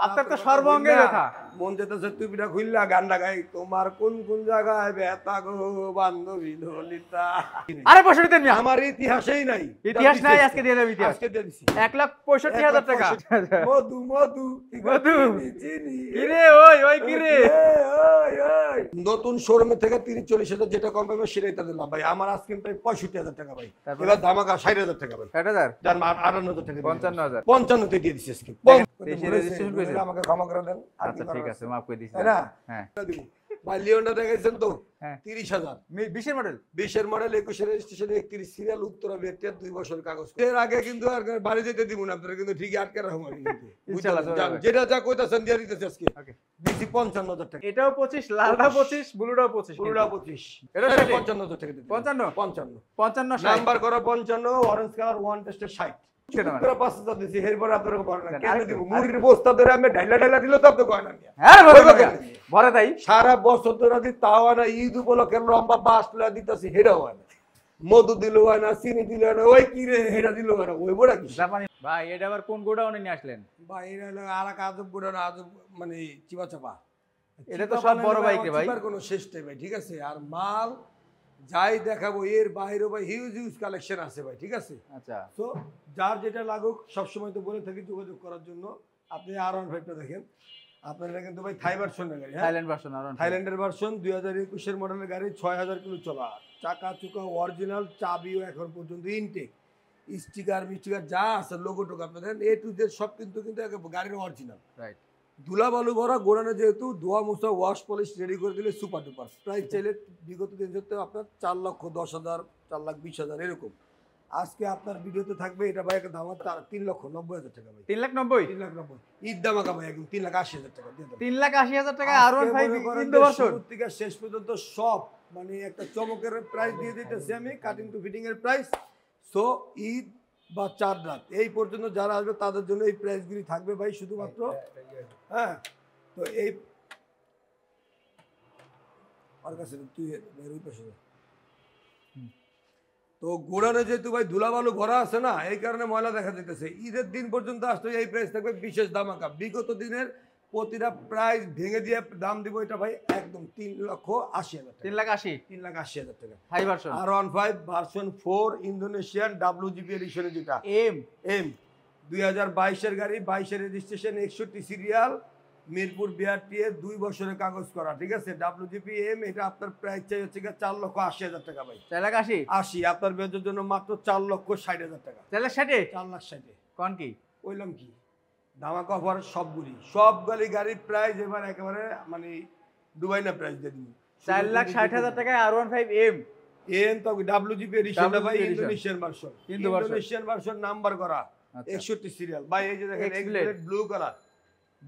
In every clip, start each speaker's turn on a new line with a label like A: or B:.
A: আপনার তো সর্বাঙ্গে ব্যথা।
B: মন যেতেছে টুপিটা খুললা গানটা গাই, তোমার কোন কোন জায়গায় ব্যথা গো বান্ধবী ললিতা।
A: আরে 65 দেন মিয়া।
B: আমার ইতিহাসেই নাই,
A: ইতিহাস নাই, আজকে দিয়ে দেব ইতিহাস।
B: আজকে দিয়ে দিছি
A: 1,65,000 টাকা।
B: মধু মধু
A: মধু।
B: চিনি
A: কি রে ওই ওই কি রে?
B: ওই ওই নতুন শোরুমে থেকে 30-40,000 যেটা কম পাবে সেটাই তাদের লাভ ভাই। আমার আজকে প্রায় 65,000 টাকা ভাই, এবার ধামাকা 60,000 টাকা ভাই।
A: 60,000
B: যার 58,000 টাকা
A: 55,000
B: 55 তে দিয়ে দিছি আজকে।
A: দেশে রেজিস্ট্রেশন করেছে।
B: আমাকে ক্ষমা করে দেন।
A: আচ্ছা ঠিক আছে, মাফ করে দিছি।
B: তাই না?
A: হ্যাঁ
B: ভাই লিওনটা দেখাইছেন তো
A: হ্যাঁ
B: 30,000
A: 20 এর মডেল।
B: 20 এর মডেল 21 এর রেজিস্ট্রেশন 31 সিরিয়াল উত্তরা ভিয়েতিয়ার 2 বছর কাগজ। এর আগে কিন্তু আর বাড়ি যেতে দিব না, আপনারা কিন্তু ঠিকই আটকে রাখুন কিন্তু
A: ইনশাআল্লাহ চলে যাবে।
B: যেটা যা কইতাছেন দিয়ে দিতেছি আজকে।
A: ওকে
B: দিছি 55,000 টাকা।
A: এটাও 25, লালটা 25, ব্লুটাও 25।
B: পুরোটা 25,
A: এটা
B: 55,000 টাকা দিতে
A: 55
B: 55
A: 55 60
B: নাম্বার করা 55, অরেঞ্জ কালার ওয়ান টেস্টের 60 পুরো 5,000 দিছি। এরপর আপনারা বলেন না কেন দিব? মুরগির বস্তা ধরে আমি ঢাইলা ঢাইলা দিলে তো আপনি কয় না মিয়া।
A: হ্যাঁ ভরে তাই
B: সারা বছর ধরে দি তাও না, ঈদ উপলক্ষে লম্বা বাস তুলে দিতেছি, হেডা হয় না, মধু দিল হয় না, চিনি দিল হয় না, ওই কি রে হেডা দিল হয় না, ওই বড়া কি
A: জাপানি। ভাই এটা আবার কোন গোডাউনে নিয়ে আসলেন?
B: ভাই এরা হলো আর এক আজব বুড়া না, আজব মানে চিপা চাপা।
A: এটা তো সব বড় বাইক রে ভাই,
B: চিপার কোনো শেষ নেই ভাই, ঠিক আছে। আর মাল যাই দেখাবো এর বাইরে ভাই হিউজ হিউজ কালেকশন আছে ভাই, ঠিক আছে।
A: আচ্ছা
B: তো যার যেটা লাগুক সবসময় তো বলে থাকি যোগাযোগ করার জন্য। আপনি R15টা দেখেন, আপনারা কিন্তু ভাই থাই ভার্সনের গাড়ি, হ্যাঁ
A: থাইল্যান্ড ভার্সন আর
B: থাইল্যান্ডের ভার্সন 2021 এর মডেলের গাড়ি, 6,000 কিলো চলা, চাকা চুকা অরিজিনাল, চাবিও এখন পর্যন্ত ইনটেক, স্টিকার মিস্টিকার যা আছে লোগো টোক আপনাদের এ টু জেড সব কিন্তু গাড়ির অরিজিনাল।
A: রাইট
B: ধুলা বালু ভরা গোড়ানো, যেহেতু ধোয়া মোছা ওয়াশ পলিশ রেডি করে দিলে সুপার ডুপার। প্রাইস চাইলে বিগত দিন ধরতে আপনার 4,10,000, 4,20,000 এরকম। আজকে আপনার ভিডিওতে থাকবে এটা ভাই একটা দাম 3,90,000 টাকা ভাই।
A: 3,90,000
B: 3,90,000 ঈদ দামাকা ভাই, একদম 3,80,000 টাকা দিয়ে দেবো।
A: 3,80,000 টাকা R15 ইন্দো ভার্সন
B: থেকে শেষ পর্যন্ত সব মানে একটা চমকের প্রাইস দিয়ে দিতেছি আমি, কাটিং টু ফিটিং এর প্রাইস। সো ঈদ বা 4 রাত এই পর্যন্ত যারা আসবে তাদের জন্য এই প্রাইসগুলি থাকবে ভাই শুধুমাত্র। হ্যাঁ তো এই আর কাছে তুই ওই পাশে তো গোড়ানে যেহেতু ভাই ধুলাবালু ভরা আছে না, এই কারণে ময়লা দেখা যেতেছে। ঈদের দিন পর্যন্ত আসলে এই প্রাইস থাকবে বিশেষ দামাকা। বিগত দিনের প্রতিটা প্রাইস ভেঙে দিয়ে দাম দিব এটা ভাই একদম 3,80,000 টাকা।
A: 3,80,000
B: 3,80,000 টাকা
A: high version
B: R15 version 4 Indonesian WGP এডিশনে, যেটা এম 2022 এর গাড়ি, 22 এর রেজিস্ট্রেশন, 61 সিরিয়াল, মিরপুর বিআরটিএ 2 বছরের কাগজ করা, ঠিক আছে। WGP এম, এটা আপনার প্রাইস চাই হচ্ছে 4,80,000 টাকা ভাই।
A: 4,80,000
B: 80 আপনার বেচের জন্য মাত্র 4,60,000 টাকা।
A: 4,60,000
B: 4,60,000
A: কোন কি
B: কইলাম কি ধামাকা অফার সবগুলি গাড়ির প্রাইস এবার একেবারে মানে দুবাই না প্রাইস দিয়ে দিব।
A: 4,60,000 টাকায় R15 এম
B: তো WGP এডিশনটা ভাই Indonesian version, Indonesian version number করা, 61 সিরিয়াল ভাই। এই যে দেখেন এক্সপ্লেট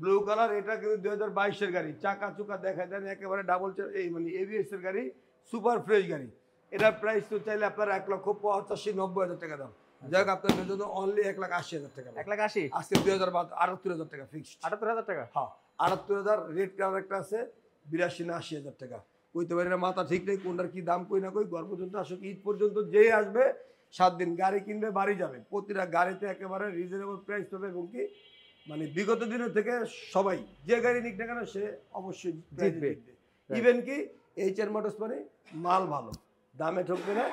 B: ব্লু কালার, এটা কিন্তু 2022 এর গাড়ি, চাকা চুকা দেখা দেন একেবারে ডাবল এই মানে এবিএস এর গাড়ি, সুপার ফ্রেশ গাড়ি। এটার প্রাইস তো চাইলে আপনার 1,85,000-90,000 টাকা দাম। যাক আপনাদের জন্য অনলি 1,80,000 টাকা।
A: 1,80,000
B: আজকে 78,000 টাকা ফিক্সড।
A: 78,000 টাকা,
B: হ্যাঁ 78,000। রেড কালার একটা আছে 82 না 80,000 টাকা। কইতে পারি না, মাথা ঠিক নেই কোনটার কি দাম কই না কই। ঘর পর্যন্ত আসুক, ঈদ পর্যন্ত যেই আসবে 7 দিন গাড়ি কিনবে বাড়ি যাবে, প্রতিটা গাড়িতে একেবারে রিজনেবল প্রাইস পাবে। এবং কি মানে বিগত দিনের থেকে সবাই যে গাড়ি নিক না কেন সে অবশ্যই জিতবে। ইভেন কি HR মোটরস মানে মাল ভালো, দামে ঠকবে না,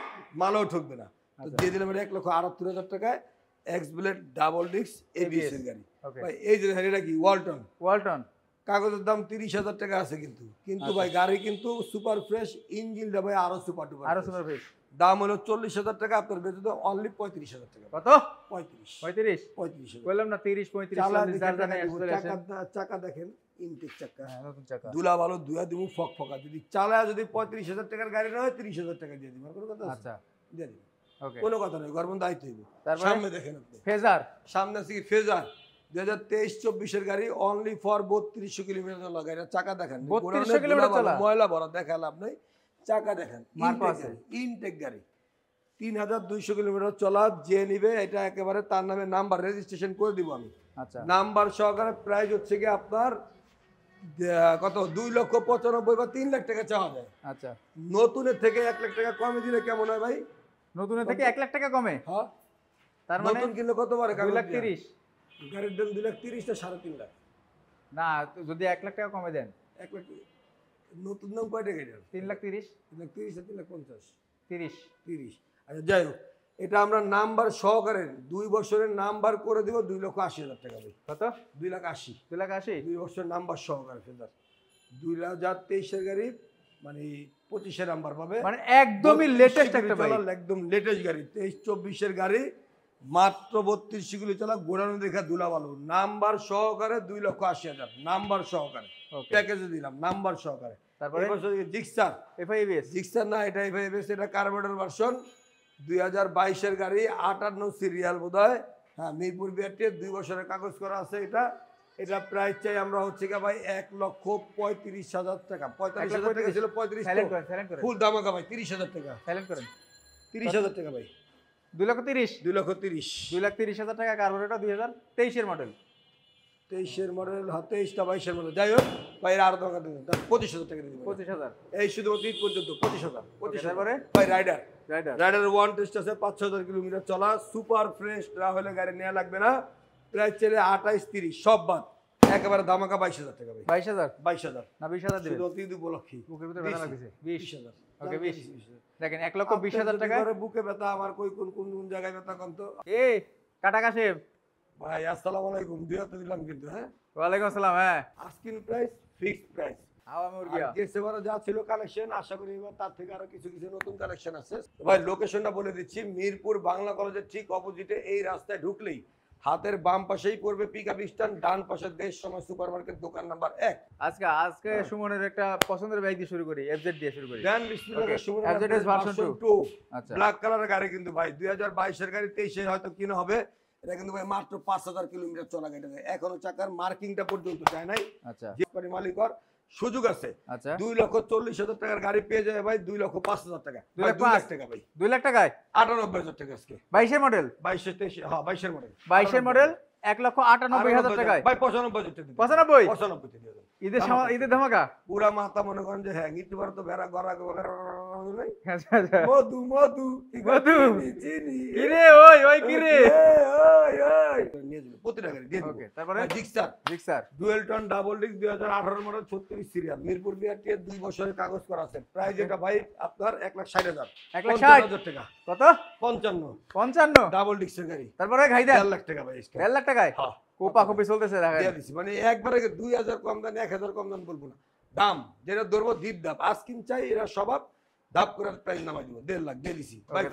B: মালও ঠকবে না। তো দিয়ে দিলাম 1,78,000 টাকায় x blade double disc ABS এর গাড়ি ভাই। এই যে এটা কি ওয়ালটন, কাগজের দাম 30,000 টাকা আছে কিন্তু ভাই গাড়ি কিন্তু সুপার ফ্রেশ, ইঞ্জিনটা ভাই আরো সুপার ফ্রেশ। দাম হলো 40,000 টাকা, আপনার বেচে দাও অনলি 35,000 টাকা।
A: কত?
B: 35
A: বললাম না 30 35
B: চাকা দেখেন ইনটেক চাকা, নতুন চাকা, ধুলা ভালো ধুয়া দিব ফকফকা। যদি চালায় যদি 35,000 টাকার গাড়ি না হয় 30,000 টাকা দিয়ে দিব, কোনো কথা আছে? আচ্ছা দিয়ে দিব, কোনো কথা নেই, গরম দায়িত্ব হইব। সামনে দেখেন আপনি ফেজার, সামনে আছে কি ফেজার 2023-24 এর গাড়ি, অনলি ফর 3200 কিলোমিটার চলা গাড়ি। চাকা দেখেন
A: 3200 কিলোমিটার চলা,
B: ময়লা ভরা দেখা লাভ নাই। চাকা দেখেন ইনটেক গাড়ি, 3,200 কিলোমিটার চলা। যে নিবে এটা একেবারে তার নামে নাম্বার রেজিস্ট্রেশন করে দিব আমি। আচ্ছা নাম্বার সহকারে প্রাইস হচ্ছে কি আপনার কত 2,95,000 বা 3 লাখ টাকা চাওয়া যায়। আচ্ছা নতুনের থেকে 1 লাখ টাকা কমে দিলে কেমন হয় ভাই? নতুনের থেকে 1 লাখ টাকা কমে? হ্যাঁ তার মানে নতুন কিনলে কত পারে? 2,30,000 গাড়ির দাম 2,30,000 টা 3.5 লাখ।
A: না যদি 1 লাখ টাকা কমে দেন
B: 1 লাখ নতুন দাম কয় টাকা এটা?
A: 3,30,000
B: 3 লাখ 30 আর 3 লাখ 50
A: 30
B: 30। আচ্ছা যাই হোক, এটা আমরা নাম্বার সহকারে 2 বছরের নাম্বার করে দিব 2,80,000 টাকা ভাই।
A: কত
B: 2,80,000
A: 2,80,000
B: 2 বছর নাম্বার সহকারে ফেদার 2023 এর গাড়ি মানে 25 এর নাম্বার পাবে,
A: মানে একদমই লেটেস্ট একটা বাইক।
B: একদম লেটেস্ট গাড়ি 23-24 এর গাড়ি মাত্র 32 গুলি চালা গোড়ানো দেখা দুলা ভালো নাম্বার সহকারে 2,80,000 নাম্বার সহকারে
A: ওকে
B: প্যাকেজে দিলাম নাম্বার সহকারে।
A: তারপরে
B: জিক্সার
A: FIBS
B: জিক্সার না এটা এফআইএস, এটা কার্বোরেটর ভার্সন 2022 এর গাড়ি 58 সিরিয়াল বোধহয়। হ্যাঁ মিরপুর বিআরটি 2 বছরের কাগজ করা আছে। এটা এটা প্রাইস চাই আমরা হচ্ছে কি ভাই 1,35,000 টাকা। 45,000 টাকা ছিল, 35
A: সাইলেন্ট করেন
B: ফুল দামাকা ভাই 30,000 টাকা।
A: সাইলেন্ট করেন
B: 30,000 টাকা ভাই
A: 2,30,000
B: 2,30,000
A: 2,30,000 টাকা কার্বোরেটর 2023 এর মডেল
B: 23 এর মডেল, হ্যাঁ 23টা 22 এর মডেল। যাই হোক ভাই আর টাকা দিন 25,000 টাকা দিন
A: 25,000
B: এই শুধুমাত্র ঈদ পর্যন্ত 25,000
A: তারপরে
B: ভাই rider
A: rider
B: rider one test আছে 5,000 কিলোমিটার চলা সুপার ফ্রেশ না হলে গাড়ি নেওয়া লাগবে না। প্রাইস চলে 28-30 সব বাদ একেবারে ধামাকা 22,000 টাকা ভাই
A: 22,000
B: 22,000
A: না 20,000 দিবেন
B: শুধু ঈদ উপলক্ষে
A: বুকের ভিতরে ব্যথা লাগছে
B: 20,000
A: ওকে 20 দেখেন 1,20,000 টাকা
B: বুকে ব্যথা আমার কই কোন কোন কোন জায়গায় ব্যথা কোন তো
A: এই কাটা কাশেম
B: ভাই আসসালামু আলাইকুম দুই হাতে দিলাম কিন্তু হ্যাঁ
A: ওয়ালাইকুম আসসালাম হ্যাঁ
B: আস্কিং প্রাইস ফিক্সড প্রাইস
A: হাওয়া মুরগিয়া
B: যে সেবারে যা ছিল কালেকশন আশা করি এবার তার থেকে আরো কিছু কিছু নতুন কালেকশন আছে ভাই। লোকেশনটা বলে দিচ্ছি, মিরপুর বাংলা কলেজের ঠিক অপোজিটে এই রাস্তায় ঢুকলেই হাতের বাম পাশেই পড়বে পিকআপ স্ট্যান্ড, ডান পাশে দেশ সময় সুপারমার্কেট দোকান নাম্বার 1।
A: আজকে সুমনের একটা পছন্দের বাইক দিয়ে শুরু করি FZ দিয়ে শুরু করি
B: ব্র্যান্ড বিসমিল্লাহ সুমন
A: FZS ভার্সন 2 আচ্ছা
B: ব্ল্যাক কালারের গাড়ি কিন্তু ভাই 2022 এর গাড়ি 23 এ হয়তো কিনা হবে। এটা কিন্তু ভাই মাত্র 5,000 কিলোমিটার চলা গাড়ি, এখনো চাকার মার্কিংটা পর্যন্ত যায় নাই।
A: আচ্ছা
B: যে পারি মালিকর সুযোগ আছে
A: আচ্ছা
B: 2,40,000 টাকার গাড়ি পেয়ে যায় ভাই 2,05,000 টাকা
A: 2 লাখ
B: 2 লাখ টাকা ভাই
A: 2 লাখ টাকায়
B: 98,000 টাকা আজকে
A: 22 এর মডেল
B: 22 হ্যাঁ 22 এর মডেল
A: 22 এর মডেল 1,98,000 টাকায়
B: ভাই 95,000 টাকা
A: 95
B: 95 তে দিয়ে দেন।
A: ঈদের ধামাকা
B: পুরা মাথা মনে করেন যে হ্যাঁ ইতিবার তো বেড়া গড়া নাই
A: আচ্ছা আচ্ছা
B: মধু মধু
A: মধু।
B: চিনি
A: কি রে ওই কি রে
B: নিয়ে যাবে প্রতিটা গাড়ি দিয়ে
A: ওকে তারপরে
B: Gixxer
A: Gixxer
B: dual ton double disc 2018 model 36 serial Mirpur BRT এর 2 বছরের কাগজ করা আছে। প্রাইস এটা ভাই আপনার 1,60,000
A: 1,60,000
B: টাকা
A: কত
B: 55
A: 55
B: ডাবল ডিস্কের গাড়ি
A: তারপরে খাই দেন
B: 1,00,000 টাকা ভাই
A: 1,000 লাখ টাকায়
B: হ্যাঁ
A: কোপা কপি চলতেছে
B: দিয়ে
A: দেখেন
B: দিছি মানে একবারে 2,000 কম দাম 1,000 কম দাম বলবো না, দাম যেটা ধরবো দ্বীপ দাম আজকিন চাই এরা স্বভাব দাপ করে প্রাইস নামাই দিব 1.5 লাখ দিয়ে দিছি ভাই।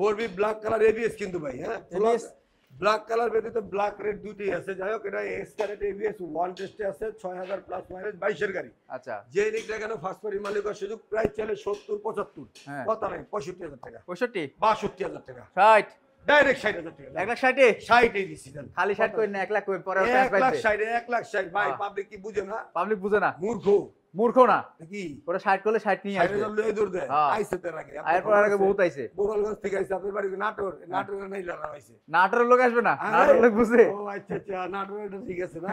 B: 4B ব্ল্যাক কালার এবিএস কিন্তু ভাই হ্যাঁ
A: ABS
B: ব্ল্যাক কালার ব্যতীত ব্ল্যাক রেড দুটোই আছে। যাই হোক এটা এসকারেট এবিএস ওয়ান টেস্টে আছে 6,000 প্লাস মাইলেজ 22 এর গাড়ি।
A: আচ্ছা
B: যে নিক না কেন ফার্স্ট পার্টি মালিকের সুযোগ প্রাইস চলে 70-75
A: হ্যাঁ
B: কথা নাই 65,000 টাকা
A: 65
B: 62,000 টাকা
A: 60
B: ডাইরেক্ট 60,000 টাকা
A: 1,60
B: 60 এই দিছি দেন
A: খালি 60 কই না 1 লাখ কই পরে
B: 1,60,000 ভাই
A: হ্যাঁ।
B: পাবলিক কি বুঝে না,
A: পাবলিক বুঝে না
B: মূর্খ
A: মূর্খ না
B: কি
A: ওরা 60 করলে 60 নিয়ে আসবে
B: 60,000 লয়ে দূর দেয়
A: হ্যাঁ।
B: আইছে তার আগে
A: আয়ের পর আগে বহুত আইছে
B: গোপালগঞ্জ থেকে আইছে আপনার বাড়ি নাটোর নাই লারা আইছে
A: নাটোরের লোক আসবে না নাটোরের লোক বুঝে
B: ও আচ্ছা আচ্ছা নাটোর এটা ঠিক আছে না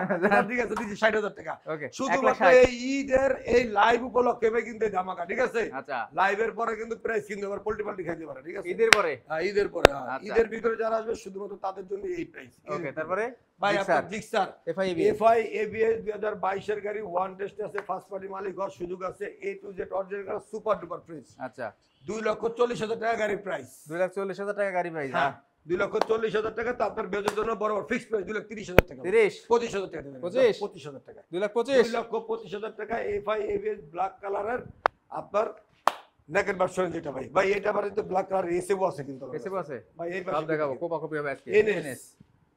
B: ঠিক আছে দিছি 60,000 টাকা
A: ওকে
B: শুধুমাত্র এই ঈদের এই লাইভ উপলক্ষে ভাই কিন্তু এই ধামাকা ঠিক আছে।
A: আচ্ছা
B: লাইভের পরে কিন্তু প্রাইস কিন্তু আবার পোল্টি খাইতে পারে ঠিক আছে
A: ঈদের পরে
B: হ্যাঁ ঈদের পরে হ্যাঁ
A: আচ্ছা।
B: ঈদের ভিতরে যারা আসবে শুধুমাত্র তাদের জন্য এই প্রাইস
A: ওকে তারপরে
B: ভাই আপনার জিক্সার
A: FIB
B: এফআই এবিএস 2022 এর গাড়ি ওয়ান টেস্ট আছে ফার্স্ট পার্টি মালিক হওয়ার সুযোগ আছে A to Z original super duper price
A: আচ্ছা
B: 2,40,000 টাকা গাড়ি প্রাইস
A: 2,40,000 টাকা গাড়ি প্রাইস
B: হ্যাঁ 2,40,000 টাকা তো আপনার বেজের জন্য বড় ফিক্সড প্রাইস 2,30,000 টাকা
A: 30
B: 25,000 টাকা দেবেন 25,000 টাকা
A: 2,25,000
B: 2,25,000 টাকা এফআই এবিএস ব্ল্যাক কালারের আপনার নেকেট ভার্সন যেটা ভাই ভাই এটা বারে তো ব্ল্যাক কালার এসএও আছে কিন্তু
A: এসএফ আছে
B: ভাই এই
A: সব দেখাবো কোপা কপি হবে আজকে
B: এনএস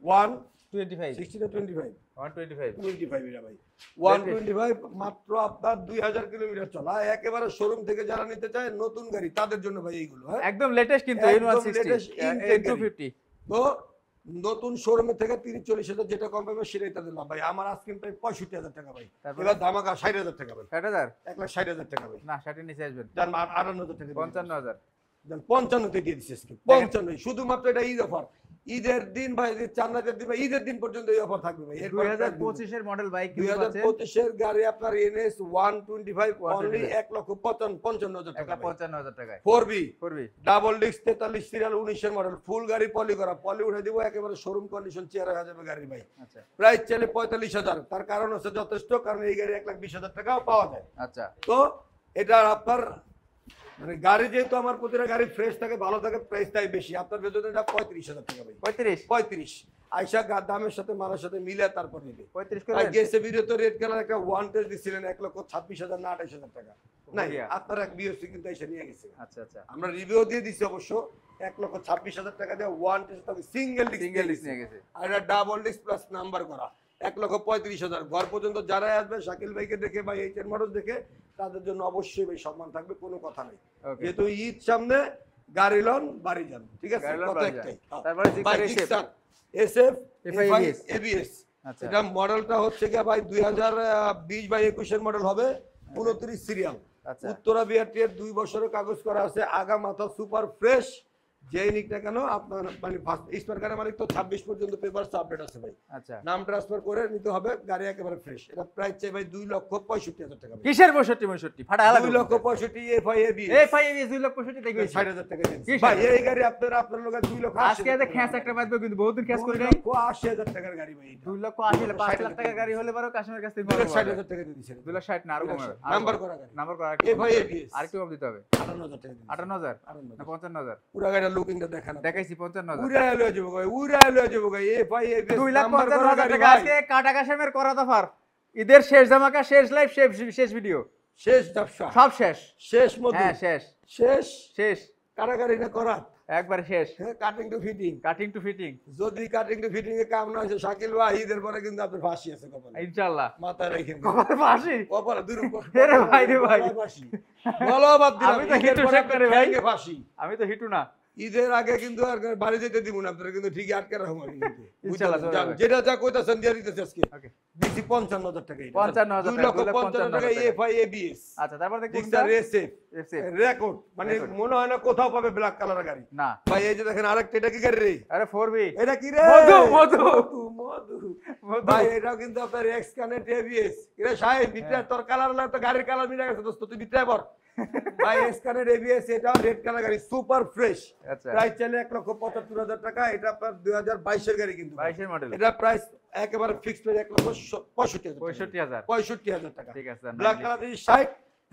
B: 1
A: 25
B: 16 না 25
A: 125
B: 25 এটা ভাই 125 মাত্র আপনার 2,000 কিলোমিটার চলা একেবারে শোরুম থেকে যারা নিতে চায় নতুন গাড়ি তাদের জন্য ভাই এইগুলো হ্যাঁ
A: একদম লেটেস্ট কিন্তু
B: একদম
A: N160
B: latest intake
A: N250
B: তো নতুন শোরুমে থেকে 30-40,000 যেটা কম পাবে সেটাই তাদের লাভ ভাই। আমার আজকিন প্রায় 65,000 টাকা ভাই,
A: তারপরে?
B: এবার ধামাকা 60,000 টাকা ভাই
A: 60,000
B: 1,60,000 টাকা ভাই
A: না 60 নিচে আসবেন
B: যান 58,000 টাকা
A: 55,000
B: দেন 55 তে দিয়ে দিছি আজকে 55 শুধুমাত্র এটা ঈদ অফার ঈদের দিন ভাই, চান্নাতের দিন ভাই, ঈদের দিন পর্যন্ত এই অফার থাকবে ভাই।
A: 2025 এর মডেল বাইক কিন্তু আছে
B: 2025 এর গাড়ি আপনার NS 125 অনলি 1,55,000 টাকা।
A: 1,55,000 টাকায়
B: 4B ডাবল ডিস্ক 43 সিরিয়াল 19 এর মডেল, ফুল গাড়ি পলি করা, পলি উঠে দিব একেবারে শোরুম কন্ডিশন, চেয়ার হয়ে যাবে গাড়ি ভাই।
A: আচ্ছা
B: প্রাইস চাইলে 45,000, তার কারণ হচ্ছে যথেষ্ট, কারণ এই গাড়ি 1,20,000 টাকাও পাওয়া যায়।
A: আচ্ছা
B: তো এটা আপনার মানে গাড়ি যেহেতু আমার প্রতিটা গাড়ি ফ্রেশ থাকে, ভালো থাকে, প্রাইস তাই বেশি। আপনার বেতন এটা 35,000 টাকা ভাই। 35 আইসা দামের সাথে মালের সাথে মিলে তারপর নিবে।
A: 35
B: ভাই
A: করে
B: গেছে ভিডিও তো রেড কালার একটা ওয়ান টেস্ট দিছিলেন 1,26,000 না 28,000 টাকা। নাই আপনার এক বিএসসি কিন্তু এসে নিয়ে গেছে।
A: আচ্ছা আচ্ছা
B: আমরা রিভিউ দিয়ে দিছি অবশ্য 1,26,000 টাকা দিয়ে ওয়ান টেস্ট তবে সিঙ্গেল ডিস্ক
A: নিয়ে গেছে
B: আর এটা ডাবল ডিস্ক প্লাস নাম্বার করা 1,35,000। ঘর পর্যন্ত যারা আসবে শাকিল ভাইকে দেখে বা এই মডেল দেখে তাদের জন্য অবশ্যই ভাই সম্মান থাকবে, কোনো কথা নেই। যেহেতু ঈদ সামনে, গাড়ি লন বাড়ি যান, ঠিক আছে? কথা একটাই।
A: তারপরে
B: জিক্সার SF FI ABS,
A: আচ্ছা
B: এটা মডেলটা হচ্ছে কি ভাই 2020/21 এর মডেল হবে, 29 সিরিয়াল।
A: আচ্ছা
B: উত্তরা বিআরটি এর 2 বছরের কাগজ করা আছে, আগা মাথা সুপার ফ্রেশ। যেই নিক না কেন আপনার মানে ফার্স্ট স্পার কার্ডের মালিক তো 26 পর্যন্ত পেপারস আপডেট আছে ভাই।
A: আচ্ছা
B: নাম ট্রান্সফার করে নিতে হবে, গাড়ি একেবারে ফ্রেশ। এটা প্রাইস চাই ভাই 2,65,000 টাকা।
A: কিসের 65 ফাটা আলাদা
B: 2,65,000 FI ABS।
A: FI ABS 2,65,000 টাকা
B: 60,000 টাকা দিন ভাই। এই গাড়ি আপনার লোক 2,80,000
A: আজকে এত খ্যাস একটা বাজবে কিন্তু বহুদিন খ্যাস করে নাই।
B: 2,80,000 টাকার গাড়ি ভাই।
A: 2,80,000 5 লাখ টাকার গাড়ি হলে বড় কাস্টমার কাছে
B: 2,60,000 টাকা দিয়ে দিছেন।
A: 2,60,000 না আরো কমে
B: নাম্বার করা গাড়ি,
A: নাম্বার করা
B: FI ABS
A: আর কি কম দিতে হবে?
B: 58,000 টাকা দিন।
A: 58,000 না 55,000
B: পুরো গাড়ির লুকিংটা দেখান।
A: দেখাইছি 55,000
B: উড়ায় লয়ে যাবো ভাই, উড়ায় লয়ে যাবো ভাই। FI ABS
A: 2,55,000 টাকা আজকে কাটা কাশেমের করা দফার। ঈদের শেষ ধামাকা, শেষ লাইভ, শেষ ভিডিও,
B: শেষ ব্যবসা,
A: সব শেষ।
B: শেষ মধু,
A: হ্যাঁ শেষ
B: শেষ
A: শেষ
B: কারাগারি না করা
A: একবারে শেষ।
B: Cutting to fitting,
A: cutting to fitting
B: যদি কাটিং টু ফিটিং এ কাম না হয়েছে শাকিল ভাই, ঈদের পরে কিন্তু আপনার ফাঁসি আছে কপালে,
A: ইনশাআল্লাহ।
B: মাথায় রেখেন
A: কপালে ফাঁসি?
B: কপালে দূর
A: রে ভাই রে ভাই,
B: ফাঁসি বলো বাদ দিলাম।
A: আমি তো হিটু শেখ করে ভাই,
B: ফাঁসি
A: আমি তো হিটু না।
B: ঈদের আগে কিন্তু আর বাড়ি যেতে দিব না, আপনারা কিন্তু ঠিকই আটকে রাখুন। আমি কিন্তু
A: ইনশাআল্লাহ চলে যাবে।
B: যেটা যা কইতাছেন দিয়ে দিতেছি আজকে।
A: ওকে
B: দিছি 55,000 টাকা।
A: 55,000
B: 2,55,000 টাকা FI ABS।
A: আচ্ছা তারপর দেখুন
B: জিক্সার SF রেকর্ড, মানে মনে হয় না কোথাও পাবে ব্ল্যাক কালারের গাড়ি
A: না
B: ভাই। এই যে দেখেন আরেকটা, এটা কি গাড়ি রে?
A: আরে 4B
B: এটা কি রে?
A: মধু মধু
B: মধু ভাই। এটাও কিন্তু আপনার এক্স কানেক্ট ABS। এটা সাহেব ভিতরে তোর কালার না, তো গাড়ির কালার মিলে গেছে দোস্ত, তুই ভিতরে বল ভাই। এক্স কানেক্ট ABS, এটা রেড কালার গাড়ি, সুপার ফ্রেশ।
A: আচ্ছা
B: প্রাইস চলে 1,75,000 টাকা। এটা আপনার 2022 এর গাড়ি কিন্তু
A: 22 এর মডেল।
B: এটা প্রাইস একেবারে ফিক্সড প্রাইস 1,65,000
A: 65,000
B: টাকা।
A: ঠিক আছে।
B: ব্ল্যাক কালার দিছি 60,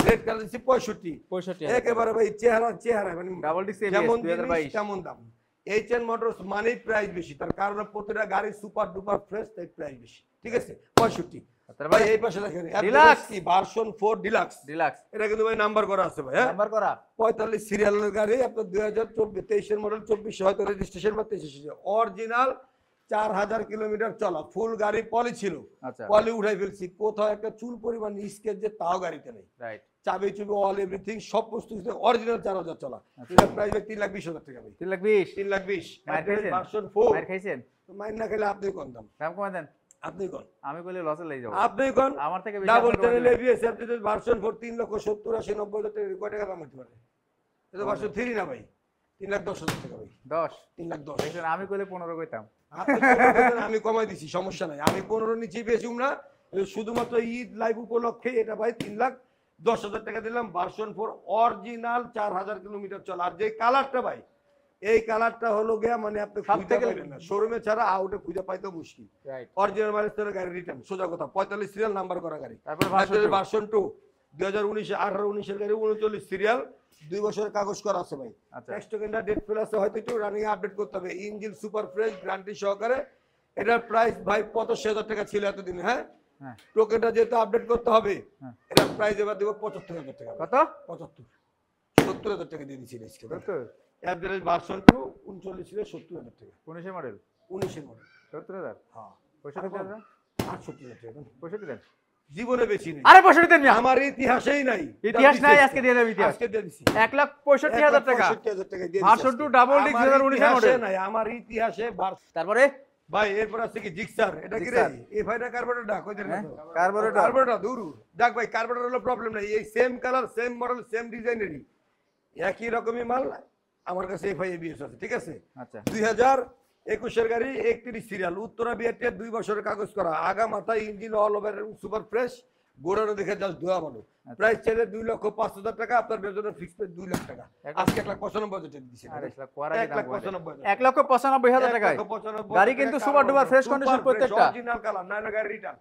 B: রেড কালার দিছি 65। একেবারে ভাই চেহারা মানে
A: ডাবল ডিস্ক
B: যেমন
A: ABS 2022
B: কেমন দাম। HN মোটরস মানে প্রাইস বেশি, তার কারণ প্রতিটা গাড়ি সুপার ডুপার ফ্রেশ, তাই প্রাইস বেশি, ঠিক আছে? 65।
A: তারপর
B: ভাই এই পাশে দেখেন
A: ডিলাক্স
B: কি ভার্সন 4 ডিলাক্স।
A: এটা
B: কিন্তু ভাই নাম্বার করা আছে ভাই। হ্যাঁ
A: নাম্বার করা
B: 45 সিরিয়ালের গাড়ি, আপনার 2023 এর মডেল, 24 হয়তো রেজিস্ট্রেশন বা 23 অরিজিনাল, 4,000 কিলোমিটার চলা, ফুল গাড়ি পলি ছিল।
A: আচ্ছা
B: পলি উঠাই ফেলছি, কোথাও একটা চুল পরিমাণ স্কেচ যে তাও গাড়িতে নেই।
A: রাইট
B: চাবি চুবি অল এভরিথিং সব বস্তু অরিজিনাল 4,000 চলা। এটা প্রাইস 3,20,000 টাকা ভাই।
A: 3,20,000
B: 3,20,000
A: মার্কেট
B: ভার্সন 4।
A: মার খাইছেন?
B: মাইন না খেলে আপনি কোন দাম?
A: দাম কমা দেন।
B: আপনি কোন?
A: আমি কইলে লসে লই যাব।
B: আপনি কোন?
A: আমার থেকে বেশি
B: ডাবল
A: আপনার
B: চ্যানেল
A: কমাই
B: ABS আপনি যদি ভার্সন 4 3,70,80,90,000 টাকা, কয় টাকা দাম হতে পারে? এটা ভার্সন 3 না ভাই, 3,10,000 টাকা ভাই।
A: 10
B: 3,10,000।
A: দেখেন আমি কইলে 15 কইতাম।
B: আপনি 15 বলেন, আমি কমাই দিছি, সমস্যা নাই। আমি 15 নিচে বেচুম না, শুধুমাত্র ঈদ লাইভ উপলক্ষে এটা ভাই 3,10,000 টাকা দিলাম। ভার্সন 4 অরিজিনাল, 4,000 কিলোমিটার চলা। আর যে কালারটা ভাই, এই কালারটা হলো গিয়া মানে আপনি খুঁজে পাবেন না শোরুমে ছাড়া, আউটে খুঁজে পাইতে মুশকিল।
A: রাইট
B: অরিজিনাল মাইলেজ তেল গাড়ি রিটার্ন, সোজা কথা। 45 সিরিয়াল নাম্বার করা গাড়ি।
A: তারপর
B: ভার্সন 2 2019 18-19 এর গাড়ি, 39 সিরিয়াল, 2 বছরের কাগজ করা আছে ভাই।
A: আচ্ছা
B: টেক্সট টোকেনটা ডেট ফেল আছে, হয়তো একটু রানিং আপডেট করতে হবে। ইঞ্জিন সুপার ফ্রেশ, গ্যারান্টি সহকারে। এটার প্রাইস ভাই 85,000 টাকা ছিল এতদিন। হ্যাঁ
A: হ্যাঁ
B: টোকেনটা যেহেতু আপডেট করতে হবে,
A: হ্যাঁ।
B: এটার প্রাইস এবার দেব 75,000 টাকা।
A: কত?
B: 75 70,000 টাকা দিয়ে দিচ্ছি আজকে।
A: 70
B: অ্যাভারেজ ভার্সন 2 39 ছিল 70,000 টাকা।
A: 19 এর মডেল
B: 19 এর মডেল।
A: 70,000
B: হ্যাঁ
A: 65,000
B: 68,000 টাকা।
A: 65 দেন।
B: জীবনে বেশি নেই,
A: আরে 65 দেন মিয়া।
B: আমার ইতিহাসেই নাই।
A: ইতিহাস নাই, আজকে দিয়ে দেব ইতিহাস।
B: আজকে দিয়ে দিছি
A: 1,65,000 টাকা।
B: 65,000 টাকা দিয়ে দিছি।
A: ভার্সন 2 ডাবল ডিস্ক 2019 এর মডেল।
B: নাই আমার ইতিহাসে।
A: তারপরে
B: ভাই এরপর আছে কি জিক্সার। এটা কি রে?
A: জিক্সার।
B: এই ভাইটা কার্বোরেটর কই দেন?
A: কার্বোরেটর
B: কার্বোরেটর দূর দেখ ভাই, কার্বোরেটর হলো প্রবলেম নাই। এই same colour, same model, same ডিজাইনেরই একই রকমই মাল আমার কাছে FI ABS আছে, ঠিক আছে?
A: আচ্ছা
B: 2000 21-এর গাড়ি 31 সিরিয়াল, উত্তরা বিআরটি 2 বছরের কাগজ করা, আগা মাথা engine all over super fresh, গোড়ানো দেখে জাস্ট ধোয়া ভালো। প্রাইস চাইলে 2,05,000 টাকা, আপনার বেতনের ফিক্স প্রাইস 2 লাখ টাকা। আজকে 1,95,000 টাকা দিছি।
A: 1,95,000 টাকায় গাড়ি কিন্তু সুপার ডুপার ফ্রেশ কন্ডিশন প্রত্যেকটা।
B: অরিজিনাল কালার না হলে গাড়ি রিটার্ন,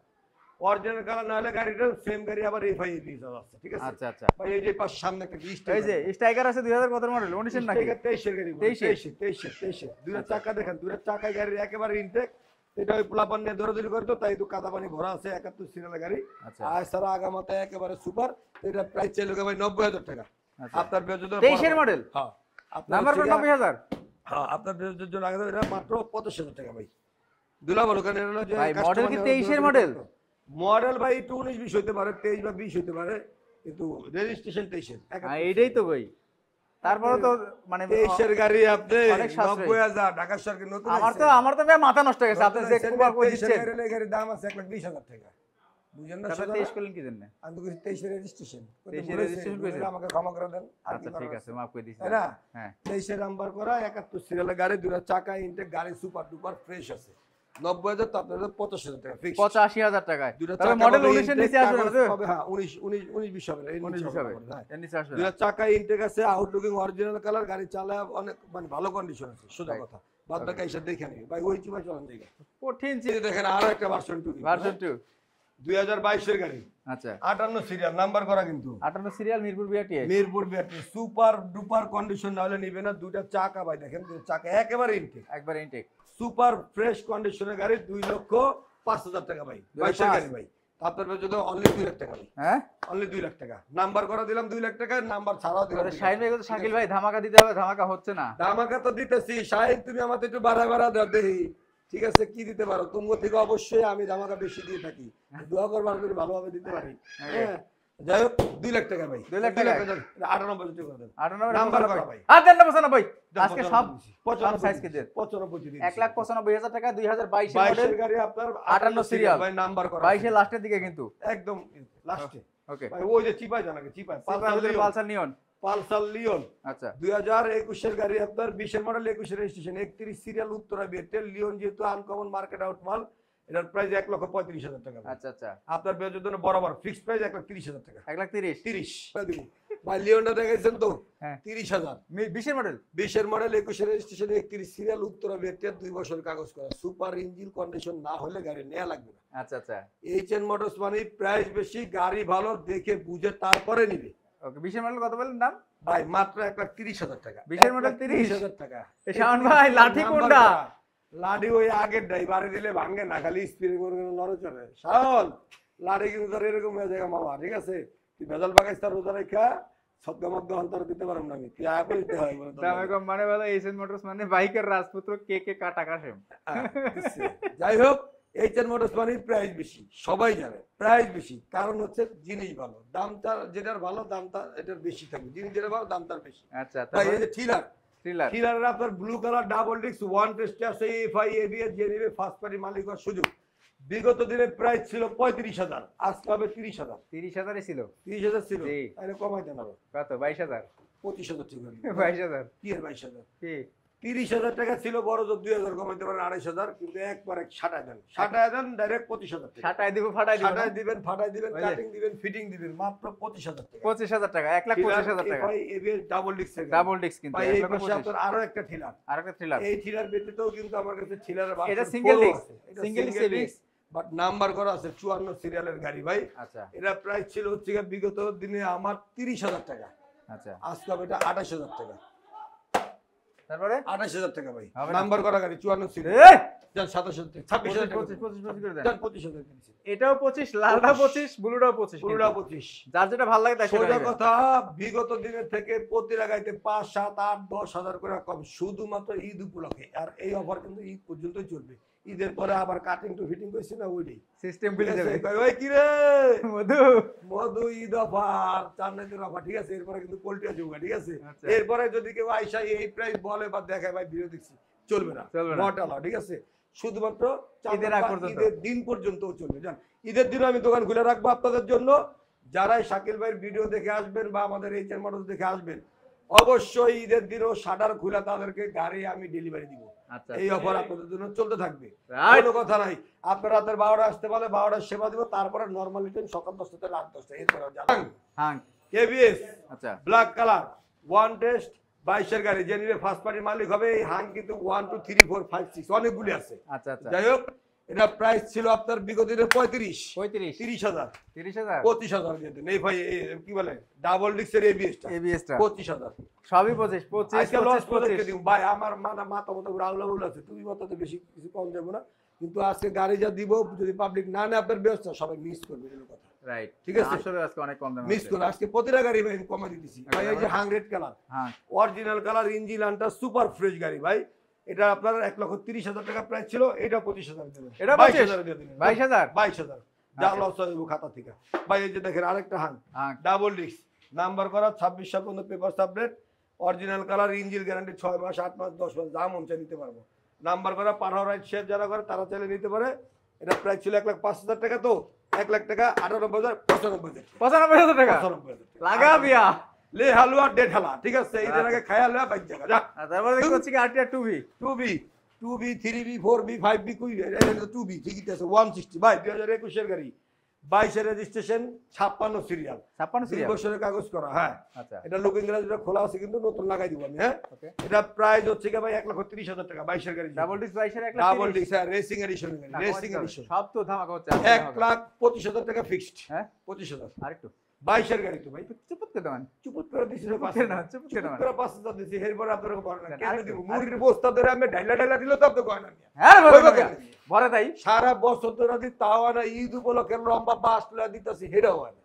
B: অরিজিনাল কালার না হলে গাড়ি রিটার্ন, সেম গাড়ি আবার এফআই দিতে আছে, ঠিক আছে?
A: আচ্ছা আচ্ছা,
B: ভাই এই যে পাশ সামনে একটা
A: এই যে স্ট্রাইকার আছে 2000 কত মডেল 19 এর নাকি?
B: 23 এর গাড়ি, 23 দুইটা চাকা দেখেন, দুইটা চাকায় গাড়ি একেবারে ইনটেক। এটা ওই পোলাপান নিয়ে দৌড়াদৌড়ি করতো, তাই তো কাদা পানি ভরা আছে। 71 সিরিয়ালের গাড়ি, আর সারা আগামাতে একেবারে সুপার। এটা প্রাইস চাইল ভাই 90,000 টাকা। আপনার বেজন্য
A: 23 এর মডেল,
B: হ্যাঁ
A: নাম্বার প্লেট 90,000,
B: হ্যাঁ আপনার বেজন্য আগে এটা মাত্র 25,000 টাকা ভাই। দুলা বলো কেন হলো যে
A: ভাই মডেল কি 23 এর মডেল?
B: মডেল ভাই একটু 19-20 হতে পারে, 23 বা 20 হতে পারে, কিন্তু রেজিস্ট্রেশন 23 এর।
A: হ্যাঁ এইটাই তো ভাই, তারপরে তো মানে
B: 23 এর গাড়ি আপনি 90,000 ঢাকা শহরে নতুন।
A: আমার তো ভাই মাথা নষ্ট হয়ে গেছে, আপনি যে কুবার কই দিচ্ছেন।
B: এই গাড়ির দাম আছে 1,20,000 টাকা, বুঝেন না?
A: তাহলে 23 করলেন কি জন্য?
B: আমি তো 23 এর রেজিস্ট্রেশন,
A: 23 এর রেজিস্ট্রেশন কইছেন,
B: আমাকে ক্ষমা করে দেন।
A: আচ্ছা ঠিক আছে, মাফ করে দিছি।
B: না
A: হ্যাঁ
B: 23 এর নাম্বার করা 71 সিরিয়ালের গাড়ি, দুটো চাকা ইনটেক, গাড়ি সুপার ডুপার ফ্রেশ আছে। 90,000 তো আপনাদের 85,000 টাকা ফিক্স,
A: 85,000 টাকায়।
B: দুটো
A: তবে
B: চাকা
A: মডেল 19 এর নিচে আসবে না তো?
B: হ্যাঁ 19-20 হবে,
A: 19 হবে, এর নিচে আসবে না।
B: দুটো চাকা ইনটেক আছে, আউটলুকিং অরিজিনাল কালার, গাড়ি চালায় অনেক মানে ভালো কন্ডিশন আছে, সোজা কথা। বাদ বাকি এসে দেখে নিবি ভাই, ওই চিপা চলেন দেখে
A: কঠিন
B: এই দেখেন আরো একটা ভার্সন 2, 2022 এর গাড়ি।
A: আচ্ছা
B: 58 সিরিয়াল, নাম্বার করা কিন্তু
A: 58 serial, Mirpur BRT,
B: Mirpur BRT, super duper condition না হলে নিবে না। দুইটা চাকা ভাই দেখেন, দুইটা চাকা একেবারে ইনটেক,
A: একবার ইনটেক,
B: সুপার ফ্রেশ কন্ডিশনের গাড়ি, 2,05,000 টাকা ভাই। 22 এর গাড়ি ভাই, আপনার যদি অনলি 2 লাখ টাকা ভাই।
A: হ্যাঁ
B: অনলি 2 লাখ টাকা নাম্বার করা দিলাম, 2 লাখ টাকা নাম্বার ছাড়াও দিলাম।
A: শাহিন ভাই তো শাকিল ভাই ধামাকা দিতে হবে, ধামাকা হচ্ছে না।
B: ধামাকা তো দিতেছি শাহিন, তুমি আমাদের একটু বাড়া দাও দেখি, ঠিক আছে? কি দিতে পারো তুমি থেকে? অবশ্যই আমি ধামাকা বেশি দিয়ে থাকি, দোয়া করবার করে ভালোভাবে দিতে পারি। হ্যাঁ যাই হোক 2 লাখ টাকা ভাই,
A: 2 লাখ টাকা
B: 98 টাকা দেন,
A: 98
B: নাম্বার করা ভাই।
A: আর দেন না 95, আজকে সব
B: 95
A: সাইজ কি দেন?
B: 95 দিন,
A: 1,95,000 টাকা, 2022
B: 22
A: মডেল
B: এর গাড়ি আপনার
A: 58 সিরিয়াল
B: ভাই, নাম্বার করা
A: 22 এর লাস্টের দিকে কিন্তু
B: একদম লাস্টে
A: ওকে।
B: ভাই। ওই যে চিপাই জানা চিপাই
A: পালসার নিয়ন,
B: পালসার লিওন,
A: আচ্ছা
B: 2021 এর গাড়ি আপনার, 20 এর মডেল, 21 এর রেজিস্ট্রেশন, 31 সিরিয়াল, উত্তরা বিআরটি। লিওন যেহেতু আনকমন মার্কেট আউট মাল, এটার প্রাইস 1,35,000 টাকা।
A: আচ্ছা আচ্ছা,
B: আপনার বেজের জন্য বরাবর ফিক্সড প্রাইস 1,30,000 টাকা।
A: 1,30,000
B: 30 ভাই, লিওনটা দেখেছেন তো?
A: হ্যাঁ
B: 30,000,
A: 20 এর মডেল,
B: 20 এর মডেল, 21 এর রেজিস্ট্রেশন, 31 সিরিয়াল, উত্তরা বিআরটি, 2 বছরের কাগজ করা, সুপার ইঞ্জিন কন্ডিশন না হলে গাড়ি নেওয়া লাগবে না।
A: আচ্ছা আচ্ছা
B: এইচএন মোটরস মানে প্রাইস বেশি, গাড়ি ভালো, দেখে বুঝে তারপরে নিবে।
A: ওকে। 20 এর মডেল কত বলেন দাম?
B: ভাই মাত্র 1,30,000 টাকা।
A: 20 এর মডেল
B: 30,000 টাকা।
A: এ শাওন ভাই লাঠি কোনটা?
B: লাঠি ওই আগের ডাই, বাড়ি দিলে ভাঙে না, খালি স্পিরিং করে নড়ে চড়ে। শাওন লাঠি কিন্তু তোর এরকম হয়ে যায় মামা, ঠিক আছে? তুই ভেজাল বাগাইছ তার রোজা রেখা সদ্য মধ্য অন্তর দিতে পারব না আমি, তুই আয়া করতে হয় বলে।
A: দামে কম মানে বলো এইচএন মোটরস মানে বাইকের রাজপুত্র, কে কাটা কাশেম।
B: যাই হোক, এইচএন মোটরস মানে প্রাইস বেশি, সবাই জানে প্রাইস বেশি, কারণ হচ্ছে জিনিস ভালো, দামটা যেটার ভালো দামটা এটার বেশি থাকবে, জিনিস যেটা ভালো দাম তার বেশি।
A: আচ্ছা
B: ভাই এই যে থ্রিলার,
A: থ্রিলার
B: থ্রিলারের আপনার blue colour double disc 1 test আছে, এফআই এবিএস যে নিবে ফার্স্ট পার্টি মালিক হওয়ার সুযোগ। বিগত দিনে প্রাইস ছিল 35,000, আজকে হবে 30,000।
A: 30,000 ছিল,
B: 30,000 ছিল,
A: জি।
B: তাহলে কমাইতে না
A: কত? 22,000,
B: 25,000 ঠিক আছে।
A: 22,000
B: কি এর 22,000?
A: কি
B: 30,000 টাকা ছিল, বড় জোর 2,000 কমাইতে পারেন, 2,500, কিন্তু একবারে সাটায় দেন ডাইরেক্ট 25,000 টাকা।
A: ছাটাই দিব, ফাটাই দিব,
B: সাটায় দিবেন, ফাটাই দিবেন, কাটিং দিবেন, ফিটিং দিবেন, মাত্র 25,000 টাকা।
A: 25,000 টাকা, 1,25,000 টাকা,
B: FI ABS double disc,
A: double disc কিন্তু
B: ভাই। এই পাশে
A: 1,25,000।
B: আপনার আরো একটা থ্রিলার,
A: আরেকটা থ্রিলার,
B: এই থ্রিলার ব্যতীতও কিন্তু আমার কাছে থ্রিলারের
A: এটা single disc, single
B: single
A: disc,
B: but number করা আছে, 54 সিরিয়ালের গাড়ি ভাই।
A: আচ্ছা
B: এটা প্রাইস ছিল হচ্ছে বিগত দিনে আমার 30,000 টাকা,
A: আচ্ছা।
B: আজকে হবে এটা 28,000 টাকা।
A: তারপরে
B: 28,000 টাকা ভাই,
A: হবে না।
B: নাম্বার করা গাড়ি 54 সিরিয়াল,
A: এই
B: যান 27,000 টাকা, 26,000 টাকা,
A: 25 করে দেন।
B: যান 25,000 টাকা।
A: এটাও 25, লালটা 25, ব্লুটাও 25,
B: পুরোটা 25।
A: যার যেটা ভালো লাগে তাই সেটা
B: সোজা
A: নেবেন।
B: কথা, বিগত দিনের থেকে প্রতি লাগাইতে 5, 7, 8, 10,000 করে কম, শুধুমাত্র ঈদ উপলক্ষে। আর এই অফার কিন্তু ঈদ পর্যন্তই চলবে, ঈদের পরে আবার কাটিং টু ফিটিং করছি না, ওইটাই
A: সিস্টেম বিলে যাবে।
B: ওই কি রে
A: মধু
B: মধু ঈদ অফার, চান্নাইদের অফার, ঠিক আছে? এরপরে কিন্তু পোল্ট্রি আছে, ঠিক আছে?
A: আচ্ছা।
B: এরপরে যদি কেউ আইসা এই প্রাইস বলে বা দেখায়, ভাই ভিডিও দেখছি, চলবে না,
A: চলবে না।
B: নট অ্যালাউ, ঠিক আছে? শুধুমাত্র
A: ঈদের আগ পর্যন্ত।
B: ঈদের দিন পর্যন্ত চলবে। জান ঈদের দিন আমি দোকান খুলে রাখবো আপনাদের জন্য। যারাই শাকিল ভাইয়ের ভিডিও দেখে আসবেন বা আমাদের এই চ্যানেল দেখে আসবেন, অবশ্যই ঈদের দিনও শাটার খুলে তাদেরকে গাড়ি আমি ডেলিভারি দিব।
A: আচ্ছা
B: এই অফার আপনাদের জন্য চলতে থাকবে,
A: Right.
B: কোনো কথা নাই। আপনারা রাতের 12টা আসতে পারলে 12টার সেবা দিব, তারপরে নরমালি টাইম সকাল 10টা থেকে রাত 10টা, এরপরে জানান।
A: হ্যাঁ
B: কেবিএস
A: আচ্ছা
B: ব্ল্যাক কালার ওয়ান টেস্ট 22 গাড়ি, যে নিবে ফার্স্ট পার্টির মালিক হবে। এই হাং কিন্তু 1 2 3 4 5 6 অনেকগুলি আছে।
A: আচ্ছা আচ্ছা
B: যাই হোক, এটা প্রাইস ছিল আপনার বিগত দিনে 35
A: 35
B: 30,000
A: 30,000
B: 25,000 দিয়ে দেন। এই ভাই কি বলে ডাবল ডিক্সের এবিএসটা
A: ABS টা
B: 25,000।
A: সবই 25
B: আজকে লস
A: 25
B: প্রজেক্টে দিব ভাই, আমার মাথা মতো রাউলা বলে আছে, তুমি মতো তো বেশি কিছু কম যাবো না, কিন্তু আজকে গাড়ি যা দিব যদি পাবলিক না নেয় আপনার ব্যবস্থা সবাই মিস করবে এর কথা।
A: রাইট
B: ঠিক আছে?
A: আসলে আজকে অনেক কম দামে
B: মিস করে আজকে প্রতিটা গাড়ি ভাই আমি কমে দিতেছি ভাই। এই যে হাংরেড কালার
A: হ্যাঁ
B: অরিজিনাল কালার ইঞ্জিন আনটা সুপার ফ্রেশ গাড়ি ভাই। এটা আপনার 1,30,000 টাকা প্রাইস ছিল, এটা 25,000 দেবেন,
A: এটা
B: 22,000 দিয়ে দিবেন।
A: 22,000
B: 22,000 যা লস হইব খাতা থেকে ভাই। এই যে দেখেন আরেকটা হাং
A: হ্যাঁ
B: ডাবল ডিস্ক নাম্বার করা 26 সাল পর্যন্ত paper sublet, original colour, engine guarantee 6 মাস 8 মাস 10 মাস যা মন চাই নিতে পারবো। নাম্বার করা পাঠাও রাইট শেয়ার যারা করে তারা চাইলে নিতে পারে। এটা প্রাইস ছিল 1,05,000 টাকা, তো 1,00,000 টাকা 98,000 95,000
A: 95,000 টাকা
B: 95,000
A: লাগা বিয়া
B: লে হালুয়া ডেট হালা। ঠিক আছে, এদের আগে খায়া লয়া বাইক জায়গা যা।
A: তারপরে দেখতে হচ্ছে কি RTR 2V
B: 2B 3B 4B 5B কই এটা তো 2B ঠিকই আছে 160 ভাই 2021 এর গাড়ি, 22 এর রেজিস্ট্রেশন, 56 সিরিয়াল,
A: 56
B: 2
A: সিরিয়াল
B: বছরের কাগজ করা। হ্যাঁ
A: আচ্ছা
B: এটা লুকিং গ্লাস যেটা খোলা আছে কিন্তু নতুন লাগাই দিব আমি। হ্যাঁ
A: ওকে
B: এটা প্রাইস হচ্ছে কি ভাই 1,30,000 টাকা 22 এর গাড়ি,
A: ডাবল ডিস্ক 22 এর 1
B: ডাবল ডিক্স রেসিং এডিশন গাড়ি, রেসিং এডিশন
A: সব তো ধামাকা হচ্ছে
B: 1,25,000 টাকা ফিক্সড।
A: হ্যাঁ
B: 25,000
A: আরেকটু
B: 22 এর গাড়ি তো ভাই
A: চুপ করে দেন
B: চুপ করে দিছি রে,
A: চুপ করে না, চুপ করে না।
B: 5,000 দিছি, এরপর আপনারা বলেন না কেন
A: আরেকটু,
B: দিব? মুরগির বস্তা ধরে আমি ঢাইলা দিল তো আপনি কয় না মিয়া।
A: হ্যাঁ
B: কইবো কেন?
A: বড় তাই
B: সারা বছর ধরে দি তাও না, ঈদ উপলক্ষে লম্বা বাস লয়া দিতাছি, হেডা হয় না,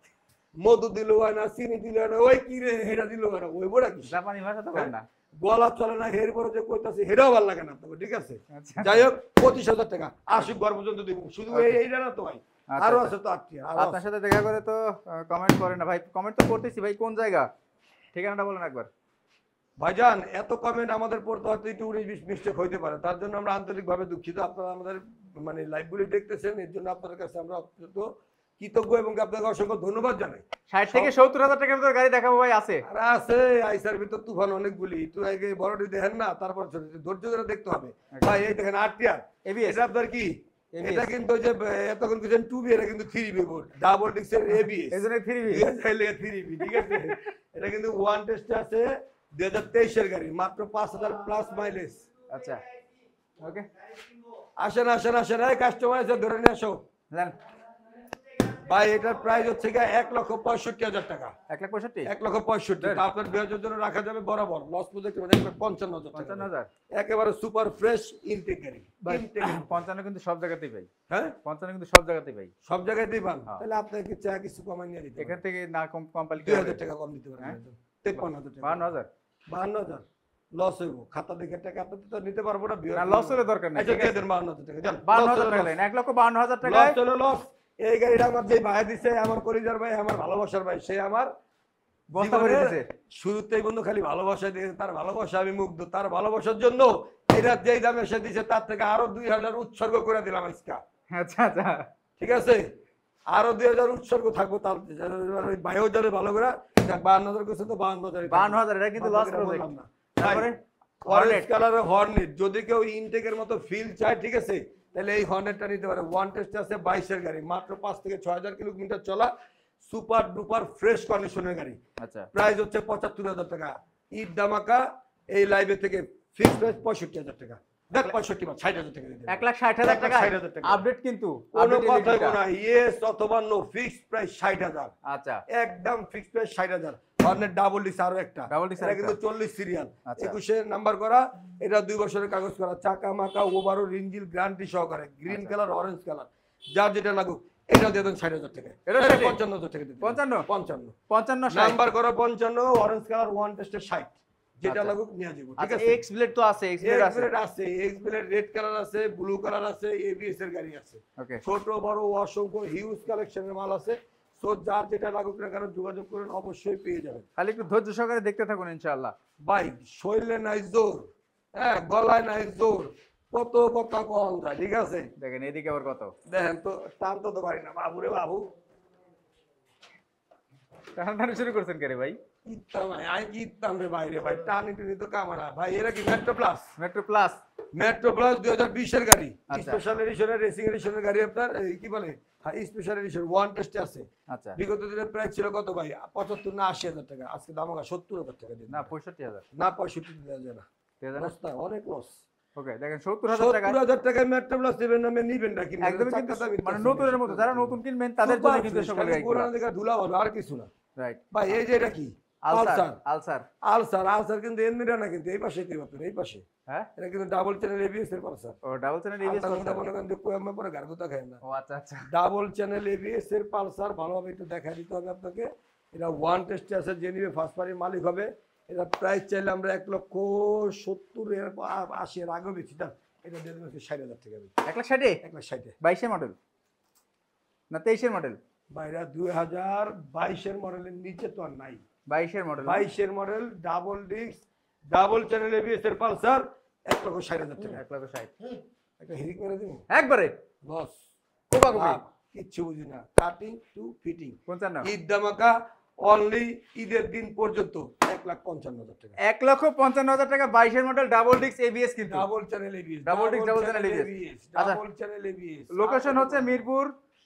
B: মধু দিল হয় না, চিনি দিল হয় না, ওই কি রে হেডা দিল হয় না, ওই বড়া কি
A: জাপানি ভাষা তো বলেন না
B: গলা চলে না, এর পরে যে কইতাছি হেডাও ভালো লাগে না আপনাকে। ঠিক আছে,
A: আচ্ছা
B: যাই হোক 25,000 টাকা আসুক ঘর পর্যন্ত দিব, শুধু এইটা না তো ভাই,
A: আচ্ছা,
B: আরো
A: আচ্ছা।
B: আছে তো আটটি আরো
A: আপনার সাথে দেখা করে তো কমেন্ট করে না ভাই, কমেন্ট তো করতেছি ভাই, কোন জায়গা ঠিকানাটা বলেন একবার।
B: ভাইজান এত কমেন্ট আমাদের পড়তে হয়তো একটু 19-20 মিস্টেক হইতে পারে, তার জন্য আমরা আন্তরিকভাবে দুঃখিত। আপনারা আমাদের মানে লাইভগুলি দেখতেছেন, এর জন্য আপনাদের কাছে আমরা অত্যন্ত কৃতজ্ঞ এবং আপনাকে অসংখ্য ধন্যবাদ জানাই।
A: 60 থেকে 70,000 টাকার ভিতর গাড়ি দেখাবো ভাই আছে
B: আর আছে আইসার ভিতর তুফান অনেকগুলি, একটু আগে বড়টি দেখেন না, তারপর ছোট ছোট ধৈর্য ধরে দেখতে হবে ভাই। এই দেখেন আরটিআর
A: ABS
B: এটা আপনার কি,
A: ABS
B: এটা কিন্তু ওই যে এতক্ষণ কিছু 2B, এটা কিন্তু 3B বোর্ড ডাবল ডিক্সের এবিএস,
A: এই জন্য 3V
B: 3B। ঠিক আছে, এটা কিন্তু ওয়ান টেস্ট আছে 2023 এর গাড়ি, মাত্র 5,000 প্লাস মাইলেজ।
A: আচ্ছা ওকে
B: আসেন আসেন আসেন, এই কাস্টমার আছে ধরে নিয়ে আসো
A: দেন
B: ভাই। এটার প্রাইস হচ্ছে গিয়ে 1,65,000 টাকা,
A: 1,65,000
B: 1,65,000 তা আপনার বিয়ের জন্য রাখা যাবে বরাবর। লস প্রজেক্ট মানে 1,55,000 টাকা,
A: 55,000
B: একেবারে সুপার ফ্রেশ ইনটেক গাড়ি।
A: ভাই
B: ইনটেক
A: 55 কিন্তু সব জায়গাতেই ভাই,
B: হ্যাঁ
A: 55 কিন্তু সব জায়গাতেই ভাই,
B: সব জায়গায় দিবেন,
A: হ্যাঁ।
B: তাহলে আপনাকে চা কিছু কমাই নিয়ে দিতে
A: এখান থেকে না কম কোম্পানি
B: 2,000 টাকা কম দিতে পারবেন,
A: হ্যাঁ?
B: 53,000 টাকা,
A: 52,000
B: 52,000 লস হইব। খাতা দেখে টাকা আপনি তো নিতে পারবো না,
A: না লস হলে দরকার নেই,
B: আচ্ছা দিয়ে দেন 52,000 টাকা, যান
A: 52,000 টাকা দেন, 1,52,000 টাকায়
B: লস হলো লস। এই গাড়িটা আমার যে ভাই দিছে, আমার কলিজার ভাই, আমার ভালোবাসার ভাই, সে আমার
A: বস্তা ভরে
B: জীবনে
A: দিছে।
B: শুরুতেই বন্ধু খালি ভালোবাসা দিয়ে, তার ভালোবাসা আমি মুগ্ধ, তার ভালোবাসার জন্য এটা যেই দামে সে দিছে তার থেকে আরো 2,000 উৎসর্গ করে দিলাম আজকে।
A: আচ্ছা আচ্ছা
B: ঠিক আছে, আরো 2,000 উৎসর্গ থাকবো তার ভাইও যারে ভালো করে 52,000 করছে তো 52,000
A: 52,000 এটা কিন্তু লস প্রজেক্ট। তারপরে
B: অরেঞ্জ কালারের হর্নেট, যদি কেউ ইনটেকের মতো ফিল চায়, ঠিক আছে, তাহলে এই হর্নেটটা নিতে পারে। ওয়ান টেস্ট আছে 22 এর গাড়ি, মাত্র 5 থেকে 6,000 কিলোমিটার চলা, সুপার ডুপার ফ্রেশ কন্ডিশনের গাড়ি।
A: আচ্ছা
B: প্রাইস হচ্ছে 75,000 টাকা। ঈদ দামাকা এই লাইভে থেকে ফিক্স প্রাইস 65,000 টাকা, দেখ 65 বা 60,000 টাকা দিতে
A: 1,60,000 টাকা
B: 1,60,000 টাকা।
A: আপডেট কিন্তু
B: কোনো
A: update
B: কথা
A: editing টা।
B: না, ইয়েস অথবা নো, ফিক্স প্রাইস 60,000,
A: আচ্ছা
B: একদম fix price 60,000। Hornet double dish আরো একটা,
A: Double disc
B: এটা
A: আরেকটা।
B: কিন্তু 40 সিরিয়াল,
A: আচ্ছা।
B: 21 নাম্বার করা, এটা 2 বছরের কাগজ করা, চাকা মাকা ওভারও রিঞ্জিল গ্যারান্টি সহকারে, গ্রিন কালার অরেঞ্জ কালার, যার যেটা লাগুক এটা দিয়ে দেন 60,000 টাকা,
A: এটা
B: 55,000 টাকা দিতে
A: 55
B: 55
A: 55 60
B: নাম্বার করা 55, অরেঞ্জ কালার ওয়ান টেস্টের 60, যেটা
A: আচ্ছা।
B: লাগুক নিয়ে যাবো। ঠিক
A: আচ্ছা
B: আছে,
A: এক্স ব্লেড তো আছে, এক্স ব্লেড আছে
B: এক্সপ্লেড আছে, এক্সপ্লেড রেড কালার আছে, ব্লু কালার আছে, এবিএস এর গাড়ি আছে,
A: ওকে
B: ছোট বড় অসংখ্য হিউজ কালেকশনের মাল আছে। সো যার যেটা লাগুক না কেন যোগাযোগ করেন, অবশ্যই পেয়ে যাবেন।
A: খালি একটু ধৈর্য সহকারে দেখতে থাকুন ইনশাআল্লাহ।
B: ভাই শরীরে নাই জোর, হ্যাঁ গলায় নাই জোর, কত কথা কম যায়। ঠিক আছে,
A: দেখেন এদিকে আবার কত
B: দেখেন তো টানতে তো পারি না, বাবু রে বাবু।
A: টানাটানি শুরু করছেন কে রে ভাই?
B: কিতাম আই কিতাম রে ভাই রে ভাই টানি টুনি তো কামারা ভাই এরা কি মেট্রো প্লাস
A: মেট্রো প্লাস
B: 2020 এর গাড়ি
A: আচ্ছা।
B: স্পেশাল এডিশনের রেসিং এডিশনের গাড়ি আপনার এই কি বলে হ্যাঁ স্পেশাল এডিশন ওয়ান টেস্টে আছে
A: আচ্ছা
B: বিগত দিনের প্রাইস ছিল কত ভাই 75 না 80,000 টাকা আজকে দাম হবে 70,000 টাকা দিন
A: না 65000
B: না 65 দেওয়া যায় না
A: ঠিক আছে
B: লস না অনেক লস
A: ওকে দেখেন 70000 টাকা
B: 70,000 টাকায় মেট্রো প্লাস দিবেন না নিবেন না কিনবেন
A: একদমই কিন্তু মানে নতুনের মতো যারা নতুন কিনবেন তাদের জন্য কিন্তু সকল গাড়ি
B: পুরানো দিকে ধুলা হবে আর কিছু না
A: রাইট
B: ভাই এই যে এটা কি
A: আলসার আলসার
B: আলসার কিন্তু এমনিটা না কিন্তু এই পাশে কি ব্যাপার এই পাশে
A: হ্যাঁ
B: এটা কিন্তু ডাবল চ্যানেল এবিএস এর Pulsar
A: O double channel ABS
B: মনে করেন যে কোয়ামে পরে গার্গোতা খায় না
A: ও আচ্ছা আচ্ছা
B: ডাবল চ্যানেল এবিএস এর পালসার ভালোভাবে একটু দেখা দিতে হবে আপনাকে এটা ওয়ান টেস্টে আছে যে নিবে ফার্স্ট পার্টির মালিক হবে এটা প্রাইস চাইলে আমরা 1,70,000 এর 80 এর আগে বেশি দাম এটা দিয়ে দেবো 60,000 টাকা
A: 1,60,000
B: 1,60,000
A: 22 এর মডেল না 23 এর মডেল
B: বাইরা 2022 এর মডেলের নিচে তো আর নাই
A: 22 এর মডেল
B: 22 এর model double disc double channel ABS এর পালসার 1,60,000 টাকা
A: 1,60,000
B: একটা হিরিক মেরে দিব
A: একবারে
B: লস
A: কোকা কোকি
B: কিচ্ছু বুঝি না কাটিং টু ফিটিং
A: 55
B: ঈদ ধামাকা অনলি ঈদের দিন পর্যন্ত 1,55,000 টাকা
A: 1,55,000 টাকা 22 এর মডেল ডাবল ডিস্ক এবিএস কিন্তু
B: double channel ABS
A: double disc double channel ABS আচ্ছা
B: ডাবল চ্যানেল এবিএস
A: লোকেশন হচ্ছে মিরপুর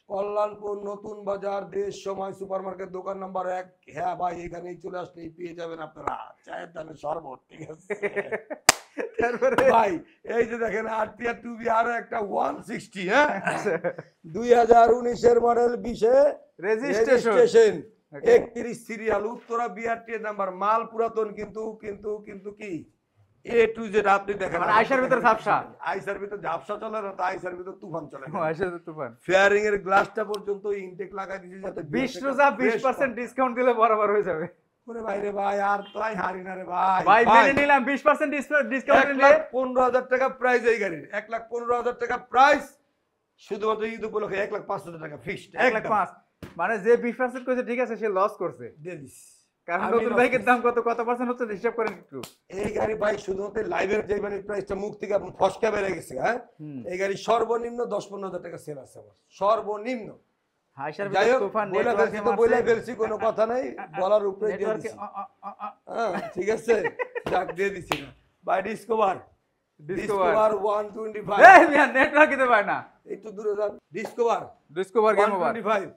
B: কল্যাণপুর নতুন বাজার দেশ সময় সুপারমার্কেট দোকান নাম্বার 1 হ্যাঁ ভাই এখানেই চলে আসলেই পেয়ে যাবেন আপনারা চায়ের দামে শরবত ঠিক আছে
A: তারপরে
B: ভাই এই যে দেখেন আরটিআর টুবি আরো একটা 160 হ্যাঁ 2019 এর মডেল 20 এ registration 31 serial Uttara BRT number মাল পুরাতন কিন্তু কিন্তু কিন্তু কি এ টু জেড আপনি দেখেন
A: মানে আইসার ভিতর ঝাপসা
B: আইসার ভিতর ঝাপসা চলে না তো আইসার ভিতর তুফান চলে
A: ও আইসার ভিতর তুফান
B: ফেয়ারিং এর গ্লাসটা পর্যন্ত ইনটেক লাগাই দিয়েছে যাতে
A: 20 রোজা 20% ডিসকাউন্ট দিলে বরাবর হয়ে যাবে
B: ওরে ভাই রে ভাই আর তো আই হারি না রে ভাই
A: ভাই মেনে নিলাম 20% ডিসকাউন্ট দিলে
B: 1,15,000 টাকা প্রাইস এই গাড়ির 1,15,000 টাকা প্রাইস শুধুমাত্র ঈদ উপলক্ষে 1,05,000 টাকা ফিক্সড
A: 1,05,000 মানে যে 20% কইছে ঠিক আছে সে লস করছে
B: দিয়ে দিস
A: কারণ নতুন বাইকের দাম কত পার্সেন্ট হচ্ছে হিসাব করেন একটু
B: এই গাড়ি ভাই শুধুমাত্র লাইভের যে মানে প্রাইসটা মুখ থেকে আপনি ফসকা বেড়ে গেছে হ্যাঁ এই গাড়ি সর্বনিম্ন 10-15,000 টাকা সেল আছে আমার সর্বনিম্ন
A: হাইসার
B: যাই
A: ভিতর
B: হোক
A: তুফান
B: বলে ফেলছি তো বলে ফেলছি কোনো কথা নাই বলার উপরে দিয়ে
A: নেটওয়ার্কে
B: দিছি হ্যাঁ ঠিক আছে যাক দিয়ে দিছি না বাই ডিসকভার 125
A: এই মিয়া নেটওয়ার্ক দিতে পারে না
B: একটু দূরে যান
A: ডিসকভার গেম ওভার
B: 125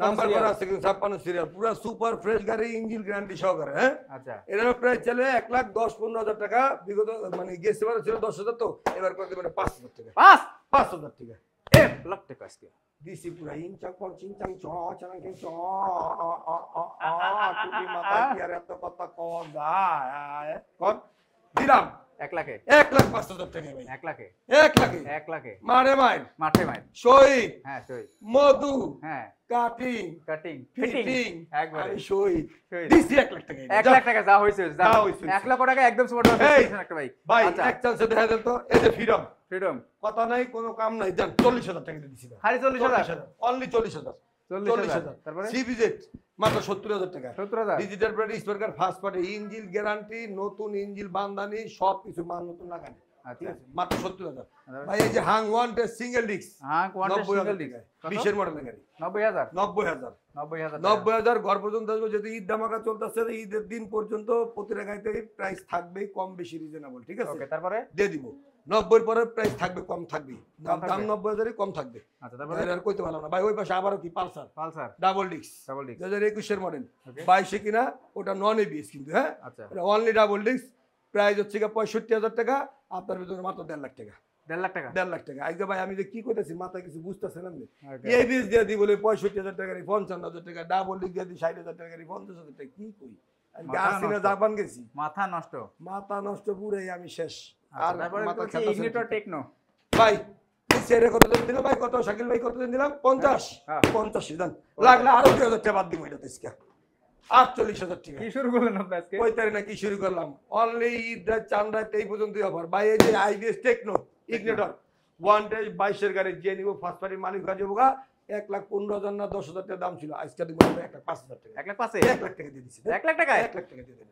B: নাম্বার করা আছে কিন্তু 56 সিরিয়াল পুরো সুপার ফ্রেশ গাড়ি ইঞ্জিন গ্যারান্টি সহকারে হ্যাঁ
A: আচ্ছা
B: এর প্রাইস চলে 1,10-15,000 টাকা বিগত মানে গেছে বার ছিল 10,000 তো এবার করে দেবেন 5,000 টাকা 5,000 টাকা
A: 1 লাখ টাকা আজকে
B: দিছি পুরা ইনচাং পঞ্চিং চাং চ চাং কে চ টুপি মাথা কি আর এত কথা কর গায় কর দিলাম
A: 1 লাখে
B: 1,05,000 টাকা ভাই
A: 1 লাখে
B: 1 লাখে
A: মাঠে মাঠ
B: শহীদ
A: হ্যাঁ শহীদ
B: মধু
A: হ্যাঁ
B: কাটিং
A: ফিটিং একবারে
B: আমি শহীদ দিছি 1 লাখ টাকা
A: 1 লাখ টাকা যা হইছে যা 1 লাখ টাকা একদম সুপার একটা ভাই
B: ভাই এক চান্সে দেখা দেন তো এই যে ফ্রিডম কথা নাই কোনো কাম নাই জান 40,000 টাকা দিয়ে দিছি
A: খালি 40,000
B: অনলি 40,000
A: তারপরে
B: সিবিজেড মাত্র 70,000 টাকা
A: 70,000
B: digital brand spare first party engine guarantee নতুন ইঞ্জিন বান্দানি সব কিছু মান নতুন লাগানি
A: আচ্ছা
B: মাত্র 70,000 ভাই এই যে Hang one test single disc
A: হ্যাঁ কোয়ান্টাস সিঙ্গেল ডিস্ক
B: 20 এর মডেলের গাড়ি
A: 90,000
B: 90,000 ঘর পর্যন্ত আসবে যদি ঈদ ধামাকা চলতেছে ঈদের দিন পর্যন্ত প্রতিটা গাড়িতে প্রাইস থাকবে কম বেশি রিজনেবল ঠিক আছে
A: ওকে তারপরে
B: দিয়ে দিব 90 এর পরে প্রাইস থাকবে কম থাকবে দাম 90,000 কম থাকবে
A: আচ্ছা তারপরে
B: আর কইতে পারলাম না ভাই ওই পাশে আবারও কি পালসার
A: ডাবল
B: ডিস্ক
A: ডিস্ক
B: 2021 এর মডেল 22 কিনা ওটা নন এবিএস কিন্তু হ্যাঁ
A: আচ্ছা
B: এটা অনলি ডাবল ডিস্ক প্রাইস হচ্ছে 65,000 টাকা আপনার ভিতরে মাত্র 1.5 লাখ টাকা
A: 1.5 লাখ টাকা
B: 1.5 লাখ টাকা আজকে ভাই আমি যে কি কইতাছি মাথায় কিছু বুঝতেছেন আপনি এবিএস দিয়ে দি বলে 65,000 টাকা 55,000 টাকা ডাবল ডিস্ক দিয়ে দি 60,000 টাকা 50,000 টাকা কি কই আমি আসিনা জাপান গেছি মাথা নষ্ট পুরাই আমি শেষ আর
A: তারপরে
B: মাথা
A: বলছি
B: খেতা
A: ইগনিটর টেকনো
B: ভাই সেরে কত দিন দিলাম ভাই কত শাকিল ভাই কত দিন দিলাম 50
A: হ্যাঁ
B: 50 দেন লাগলে আরো 2,000 টাকা বাদ দিব এটা তেসকা 48,000 টাকা
A: কি শুরু করলেন আপনি আজকে
B: ওই তারিখ না কি শুরু করলাম অনলি ঈদরা চান্দা এই পর্যন্তই অফার ভাই এই যে IBS techno ignitor one day 22 এর গাড়ি যে নিব ফার্স্ট পার্টি মালিক কাজে বোগা 1,15,000 না 10,000 টাকা দাম ছিল আজকে দিব 1,05,000 টাকা
A: 1 লাখ পাঁচে
B: 1 লাখ টাকা দিয়ে দিছি
A: 1 লাখ টাকা
B: 1 লাখ টাকা দিয়ে দেন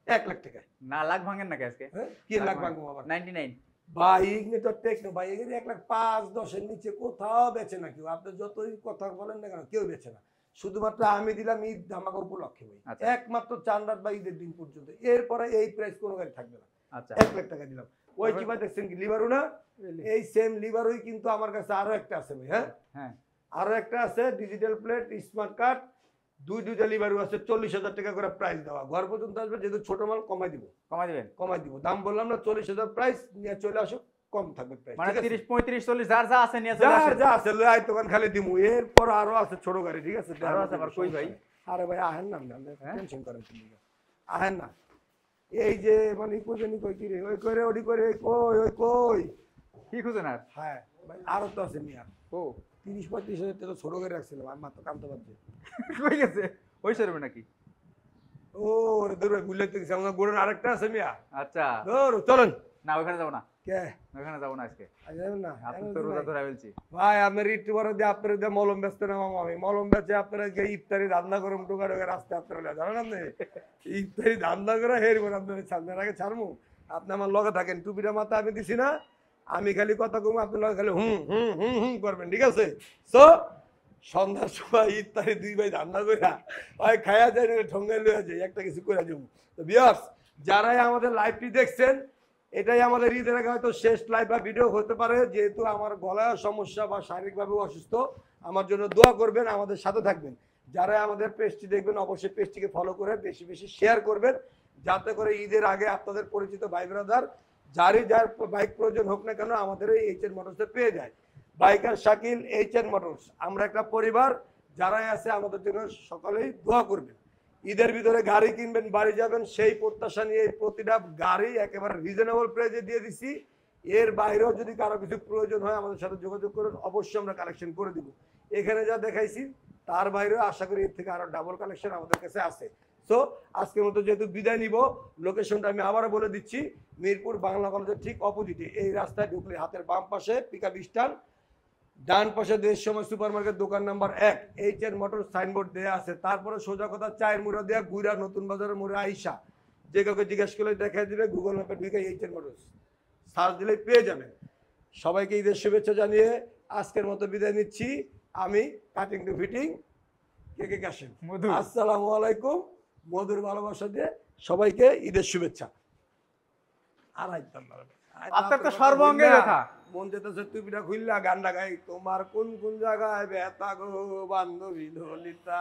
B: 1 লাখ টাকা
A: না লাখ ভাঙেন না আজকে
B: কি লাখ ভাঙবো আবার
A: 99
B: ভাই ইগনিটর টেকনো ভাই এর 1,05,10 এর নিচে কোথাও বেচে না কেউ আপনি যতই কথা বলেন না কেন কেউ বেচে না শুধুমাত্র আমি দিলাম ঈদ ধামাকা উপলক্ষে ভাই,
A: আচ্ছা।
B: একমাত্র চাঁদ বা ঈদের দিন পর্যন্ত। এরপরে এই প্রাইস কোনো গাড়ি থাকবে না।
A: আচ্ছা
B: 1 লাখ টাকা দিলাম। ওই কি ভাই দেখছেন কি লিভারও না, এই সেম লিভারই কিন্তু আমার কাছে আরো একটা আছে ভাই। হ্যাঁ
A: হ্যাঁ
B: আরো একটা আছে ডিজিটাল প্লেট স্মার্ট কার্ড, দুইটা লিভারও আছে, 40,000 টাকা করে প্রাইস দেওয়া। ঘর পর্যন্ত আসবে, যেহেতু ছোট মাল কমাই দিব,
A: কমাই দিবেন
B: কমাই দিব। দাম বললাম না 40,000 প্রাইস, নিয়ে চলে আসো, কম থাকবে প্রাইস।
A: মানে 30 35 40 যার যা আছে নিয়ে চলে
B: যা
A: আসেন।
B: যা আছে লয় দোকান খালি দিমু। এরপর আরো আছে ছোট গাড়ি, ঠিক আছে?
A: আরো আছে আবার কই ভাই?
B: আরে ভাই আহেন না,
A: হ্যাঁ?
B: টেনশন করেন তুমি, আহেন না। এই যে মানে কইবেনি কই কি রে, ওই করে ওডি করে কই ওই কই।
A: কি খুঁজেন আর?
B: হ্যাঁ ভাই আরো তো আছে মিয়া,
A: ও
B: 30-35 হাজার টাকা ছোট গাড়ি রাখছিলাম, আমি মাত্র কামতে পারছি।
A: কই গেছে? ওই শোরুমে নাকি?
B: ও রে দূর ভাই, বুঝলে তো কিছু আমার গোড়ের আরেকটা আছে মিয়া।
A: আচ্ছা
B: ধর চলেন।
A: না ওখানে যাব না,
B: কে
A: ওখানে যাব না আজকে।
B: যাবেন না?
A: আপনি তো রোজা ধরে বলছি।
B: ভাই আপনার ইটবার দিয়ে আপনার দিয়ে মলম ব্যস্ত না আমি মলম বেচে আপনারা ইফতারি ধান্দা করে টোকা টোকা রাস্তায় আপনারা জানেন আপনি ইফতারি ধান্দা করে হেরব আপনার সামনের আগে ছাড়মু। আপনি আমার লগে থাকেন, টুপিটা মাথা আমি দিছি না, আমি খালি কথা কম, আপনার লগে খালি হুম হুম হুম হুম করবেন, ঠিক আছে? সো সন্ধ্যার সময় ইফতারি 2 ভাই ধান্দা করে ভাই খায়া যায় না, ঠঙ্গাই লইয়া যায়, একটা কিছু করে যাবো। তো বিয়ার্স যারাই আমাদের লাইভটি দেখছেন, এটাই আমাদের ঈদের আগে হয়তো শেষ লাইভ বা ভিডিও হতে পারে, যেহেতু আমার গলায় সমস্যা বা শারীরিকভাবে অসুস্থ। আমার জন্য দোয়া করবেন, আমাদের সাথে থাকবেন। যারা আমাদের পেজটি দেখবেন অবশ্যই পেজটিকে ফলো করে বেশি বেশি শেয়ার করবেন, যাতে করে ঈদের আগে আপনাদের পরিচিত ভাই ব্রাদার যারই যার বাইক প্রয়োজন হোক না কেন আমাদের এই এইচএন মোটরসে পেয়ে যায়। বাইকার শাকিল, এইচএন মোটরস, আমরা একটা পরিবার। যারাই আছে আমাদের জন্য সকলেই দোয়া করবেন। ঈদের ভিতরে গাড়ি কিনবেন, বাড়ি যাবেন, সেই প্রত্যাশা নিয়ে প্রতিটা গাড়ি একেবারে রিজনেবল প্রাইসে দিয়ে দিছি। এর বাইরেও যদি কারো কিছু প্রয়োজন হয় আমাদের সাথে যোগাযোগ করুন, অবশ্যই আমরা কালেকশন করে দিব। এখানে যা দেখাইছি তার বাইরেও আশা করি এর থেকে আরো ডাবল কালেকশন আমাদের কাছে আছে। সো আজকের মতো যেহেতু বিদায় নিব, লোকেশনটা আমি আবারও বলে দিচ্ছি, মিরপুর বাংলা কলেজের ঠিক অপোজিটে, এই রাস্তায় ঢুকলে হাতের বাম পাশে পিকআপ স্ট্যান্ড, ডান পাশে দেশ সময় সুপারমার্কেট দোকান নাম্বার 1, এইচএন মোটর সাইনবোর্ড দেয়া আছে। তারপরে সোজা কথা চায়ের মুড়া দেয়া গুইরা নতুন বাজারের মোড়ে আইসা যে কাউকে জিজ্ঞেস করলে দেখা দিবে, গুগল ম্যাপে ঢুকে এইচএন মোটরস সার্চ দিলেই পেয়ে যাবেন। সবাইকে ঈদের শুভেচ্ছা জানিয়ে আজকের মতো বিদায় নিচ্ছি। আমি কাটিং টু ফিটিং কে কাশেম,
A: মধু।
B: আসসালামু আলাইকুম। মধুর ভালোবাসা দিয়ে সবাইকে ঈদের শুভেচ্ছা। আর আইতাম না,
A: আপনার তো সর্বাঙ্গে ব্যথা।
B: মন যেতেছে টুপিটা খুললা গানটা গাই, তোমার কোন কোন জায়গায় ব্যথা গো বান্ধবী ললিতা।